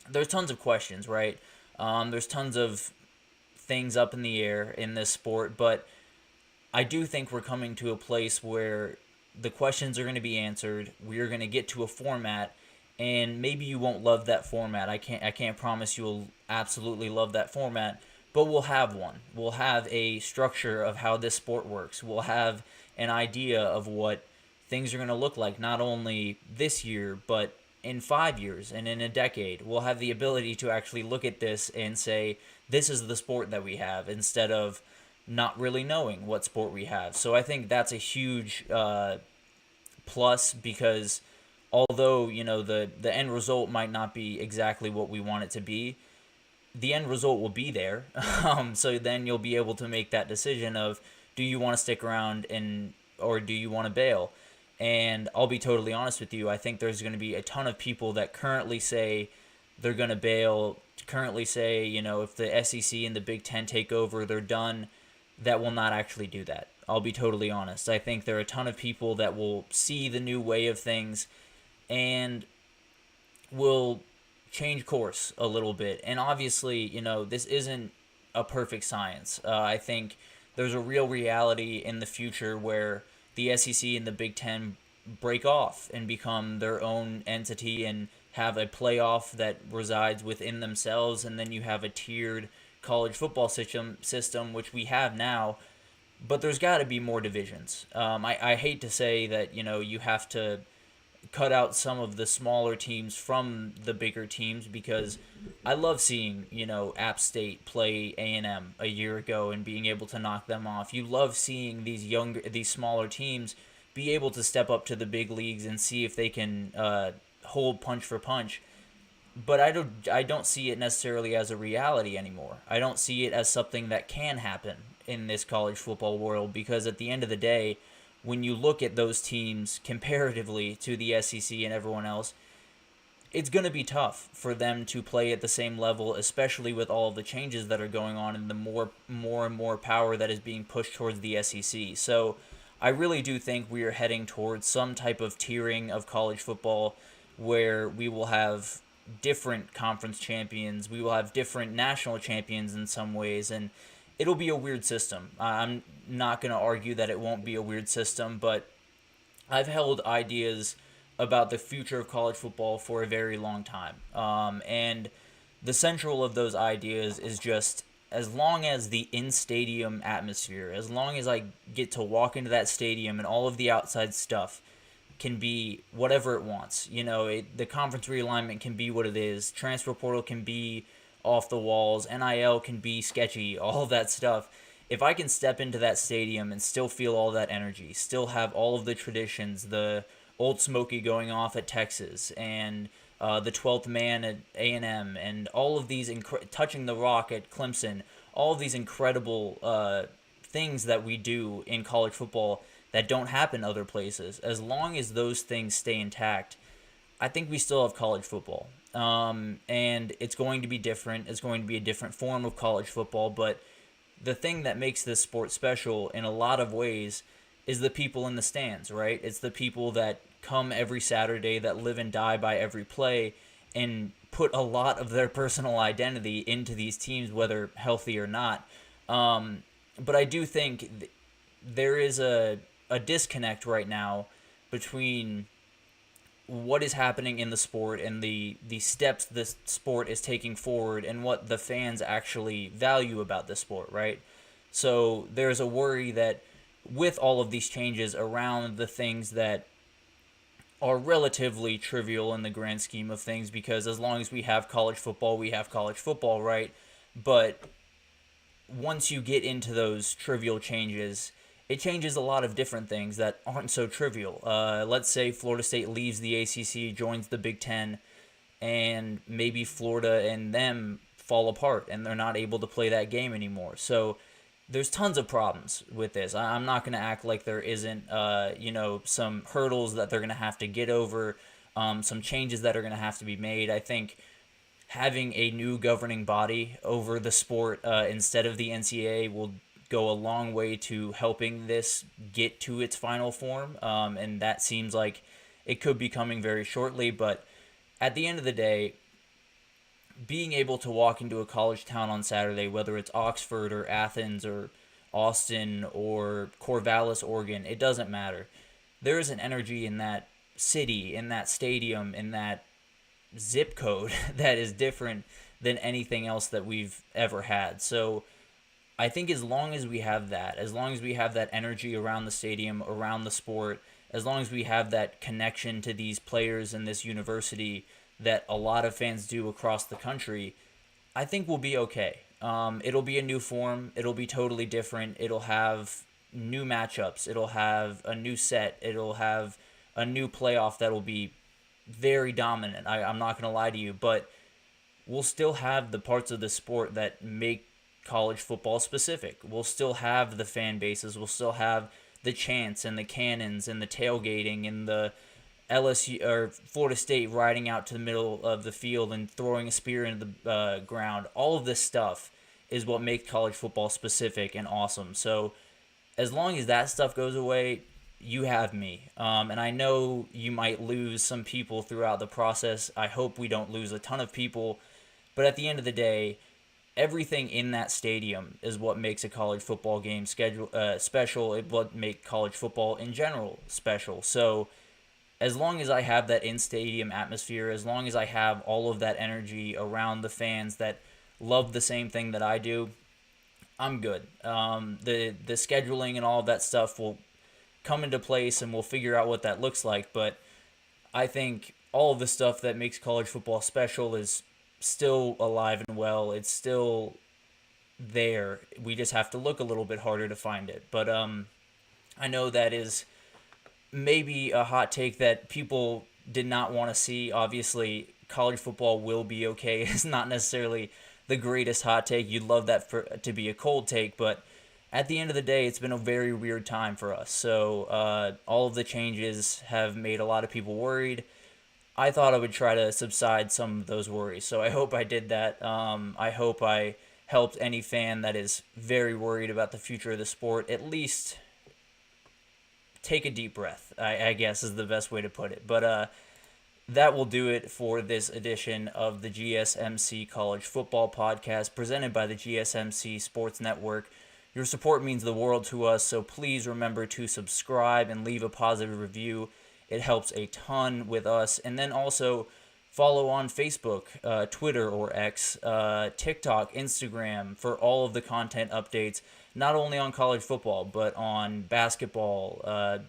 there's tons of questions, right? There's tons of things up in the air in this sport, but I do think we're coming to a place where the questions are going to be answered. We're going to get to a format, and maybe you won't love that format. I can't promise you'll absolutely love that format, but we'll have one. We'll have a structure of how this sport works. We'll have an idea of what things are going to look like, not only this year, but in 5 years and in a decade. We'll have the ability to actually look at this and say, this is the sport that we have, instead of not really knowing what sport we have. So I think that's a huge plus, because although the end result might not be exactly what we want it to be, the end result will be there. So then you'll be able to make that decision of, do you want to stick around or do you want to bail? And I'll be totally honest with you, I think there's going to be a ton of people that currently say they're going to bail, currently say, if the SEC and the Big Ten take over, they're done, that will not actually do that. I'll be totally honest. I think there are a ton of people that will see the new way of things and will change course a little bit. And obviously, this isn't a perfect science. I think there's a real reality in the future where the SEC and the Big Ten break off and become their own entity and have a playoff that resides within themselves, and then you have a tiered college football system, which we have now, but there's got to be more divisions. I hate to say that, you have to cut out some of the smaller teams from the bigger teams, because I love seeing, App State play A&M a year ago and being able to knock them off. You love seeing these smaller teams be able to step up to the big leagues and see if they can hold punch for punch. But I don't see it necessarily as a reality anymore. I don't see it as something that can happen in this college football world, because at the end of the day, when you look at those teams comparatively to the SEC and everyone else, it's going to be tough for them to play at the same level, especially with all of the changes that are going on and the more and more power that is being pushed towards the SEC. So I really do think we are heading towards some type of tiering of college football where we will have different conference champions. We will have different national champions in some ways, and it'll be a weird system. I'm not going to argue that it won't be a weird system, but I've held ideas about the future of college football for a very long time. And the central of those ideas is just, as long as the in-stadium atmosphere, as long as I get to walk into that stadium and all of the outside stuff can be whatever it wants. The conference realignment can be what it is. Transfer portal can be off the walls. NIL can be sketchy. All of that stuff. If I can step into that stadium and still feel all that energy, still have all of the traditions, the Old Smoky going off at Texas, and the 12th man at A&M, and all of these touching the rock at Clemson, all of these incredible things that we do in college football that don't happen other places. As long as those things stay intact, I think we still have college football. And it's going to be different. It's going to be a different form of college football, but the thing that makes this sport special in a lot of ways is the people in the stands, right? It's the people that come every Saturday, that live and die by every play, and put a lot of their personal identity into these teams, whether healthy or not. But I do think there is a disconnect right now between what is happening in the sport and the steps this sport is taking forward and what the fans actually value about the sport, right? So there's a worry that with all of these changes around the things that are relatively trivial in the grand scheme of things, because as long as we have college football, we have college football, right? But once you get into those trivial changes, it changes a lot of different things that aren't so trivial. Let's say Florida State leaves the ACC, joins the Big Ten, and maybe Florida and them fall apart and they're not able to play that game anymore. So there's tons of problems with this. I'm not going to act like there isn't, some hurdles that they're going to have to get over, some changes that are going to have to be made. I think having a new governing body over the sport instead of the NCAA will go a long way to helping this get to its final form, and that seems like it could be coming very shortly. But at the end of the day, being able to walk into a college town on Saturday, whether it's Oxford or Athens or Austin or Corvallis, Oregon, it doesn't matter. There is an energy in that city, in that stadium, in that zip code that is different than anything else that we've ever had. So I think as long as we have that, as long as we have that energy around the stadium, around the sport, as long as we have that connection to these players in this university that a lot of fans do across the country, I think we'll be okay. It'll be a new form. It'll be totally different. It'll have new matchups. It'll have a new set. It'll have a new playoff that will be very dominant. I'm not going to lie to you, but we'll still have the parts of the sport that make college football specific. We'll still have the fan bases. We'll still have the chants and the cannons and the tailgating and the LSU or Florida State riding out to the middle of the field and throwing a spear into the ground. All of this stuff is what makes college football specific and awesome. So as long as that stuff goes away, you have me. And I know you might lose some people throughout the process. I hope we don't lose a ton of people. But at the end of the day, everything in that stadium is what makes a college football game special. It what makes college football in general special. So as long as I have that in-stadium atmosphere, as long as I have all of that energy around the fans that love the same thing that I do, I'm good. The scheduling and all of that stuff will come into place and we'll figure out what that looks like. But I think all of the stuff that makes college football special is still alive and well. It's still there. We just have to look a little bit harder to find it. But I know that is maybe a hot take that people did not want to see. Obviously, college football will be okay. It's not necessarily the greatest hot take. You'd love that to be a cold take, but at the end of the day, it's been a very weird time for us. So all of the changes have made a lot of people worried. I thought I would try to subside some of those worries, so I hope I did that. I hope I helped any fan that is very worried about the future of the sport at least take a deep breath, I guess is the best way to put it. But that will do it for this edition of the GSMC College Football Podcast presented by the GSMC Sports Network. Your support means the world to us, so please remember to subscribe and leave a positive review. It helps a ton with us. And then also follow on Facebook, Twitter or X, TikTok, Instagram for all of the content updates, not only on college football, but on basketball,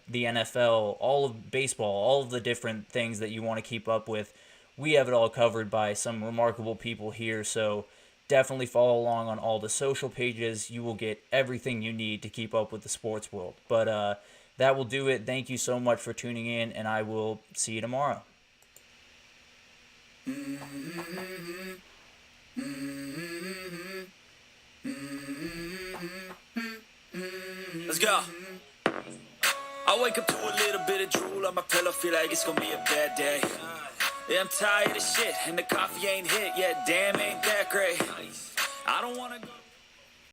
the NFL, all of baseball, all of the different things that you want to keep up with. We have it all covered by some remarkable people here, so definitely follow along on all the social pages. You will get everything you need to keep up with the sports world. But that will do it. Thank you so much for tuning in, and I will see you tomorrow. Let's go. I wake up to a little bit of drool on my pillow, feel like it's gonna be a bad day. Yeah, I'm tired of shit, and the coffee ain't hit yet, damn, ain't that great. I don't wanna go.